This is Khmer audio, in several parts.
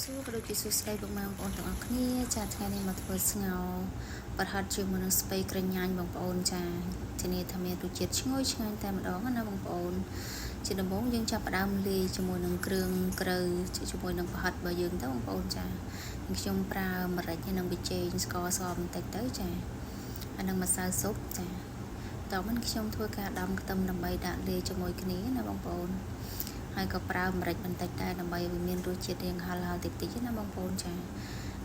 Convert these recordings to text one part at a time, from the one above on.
សួរក៏ដូចជាសួស្តីបងប្អូនទាំងអស់គ្នាចាថ្ងៃនេះមកធ្វើស្ងោរប្រហិតជាមួយនឹងស្ពៃក្រញ៉ាញបងប្អូនចាធានាថាមានរសជាតិឈ្ងុយឆ្ងាញ់តែម្ដងណាបងប្អូនជាដំបូងយើងចាប់ផ្ដើមលាយជាមួយនឹងគ្រឿងក្រូវជាមួយនឹងប្រហិតរបស់យើងទៅបងប្អូនចាខ្ញុំប្រើម្រេចនិងប៊ីចេងស្ករសបន្តិចទៅចាអានឹងម្សៅស៊ុបចាតោះមិនខ្ញុំធ្វើការដាំខ្ទឹមដើម្បីដាក់លាយជាមួយគ្នាណាបងប្អូនហើយក៏ប្រើម្រេចបន្តិចដែរដើម្បីឲ្យវាមានរសជាតិរៀងហឹរតិចតិចណាបងប្អូនចា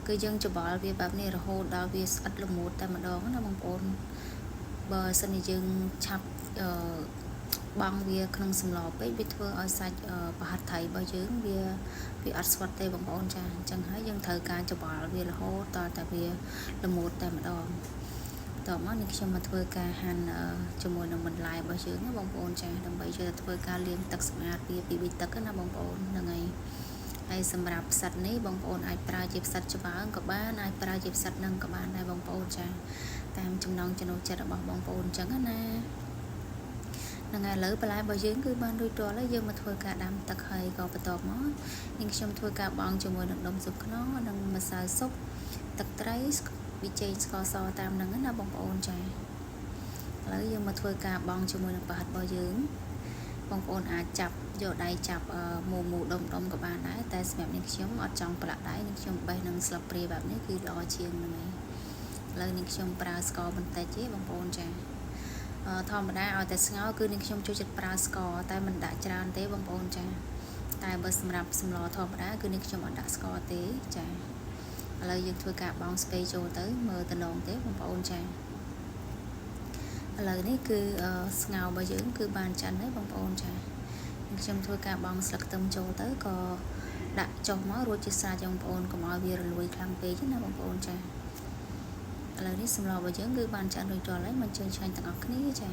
គឺយើងច្បល់វាបែបនេះរហូតដល់វាស្អិតល្មួតតែម្ដងណាបងប្អូនបើសិនជាយើងឆាប់បង់វាក្នុងសម្លពេកវាធ្វើឲ្យសាច់ប្រហិតថៃរបស់យើងវាអត់ស្វិតទេបងប្អូនចាអញ្ចឹងហើយយើងត្រូវការច្បល់វារហូតដល់តែវាល្មួតតែម្ដងតោះមកនេះខ្ញុំមកធ្វើការហាន់ជាមួយនឹងបន្លែរបស់យើងណាបងប្អូនចាដើម្បីជួយធ្វើការលាងទឹកសម្អាតវាពីប៊ីទឹកណាបងប្អូនហ្នឹងហើយសម្រាប់ផ្សិតនេះបងប្អូនអាចប្រើជាផ្សិតច្បើងក៏បានអាចប្រើជាផ្សិតនឹងក៏បានដែរបងប្អូនចាតាមចំណង់ចំណូលចិត្តរបស់បងប្អូនអញ្ចឹងណាហ្នឹងហើយឥឡូវបន្លែរបស់យើងគឺបានរួចរាល់ហើយយើងមកធ្វើការដាំទឹកហើយក៏បន្តមកនេះខ្ញុំធ្វើការបង់ជាមួយនឹងដុំស៊ុបខ្នុរនិងម្សៅស៊ុបទឹកត្រីប៊ីចេងស្ករសតាមហ្នឹងណាបងប្អូនចាឥឡូវយើងមកធ្វើការបង់ជាមួយនឹងប្រហិតរបស់យើងបងប្អូនអាចចាប់យកដៃចាប់មូដុំក៏បានដែរតែសម្រាប់នេះខ្ញុំអត់ចង់ប្រឡាក់ដៃនេះខ្ញុំបេះនឹងស្លាបព្រាបែបនេះគឺល្អជាងហ្នឹងហើយឥឡូវនេះខ្ញុំប្រើស្ករបន្តិចទេបងប្អូនចាធម្មតាឲ្យតែស្ងោរគឺនេះខ្ញុំចូលចិត្តប្រើស្ករតែមិនដាក់ច្រើនទេបងប្អូនចាតែបើសម្រាប់សម្លធម្មតាគឺនេះខ្ញុំអត់ដាក់ស្ករទេចាឥឡូវយើងធ្វើការបង់ស្ពៃចូលទៅមើលតំណងទេបងប្អូនចាឥឡូវនេះគឺស្ងោររបស់យើងគឺបានចាន់ហើយបងប្អូនចាខ្ញុំធ្វើការបង់ស្លឹកខ្ទឹមចូលទៅក៏ដាក់ចុះមករួចជាស្រេចបងប្អូនកុំឲ្យវារលួយខ្លាំងពេកណាបងប្អូនចាឥឡូវនេះសម្លរបស់យើងគឺបានចាន់រួចរាល់ហើយមកជួយឆ្ងាញ់ទាំងអស់គ្នាចា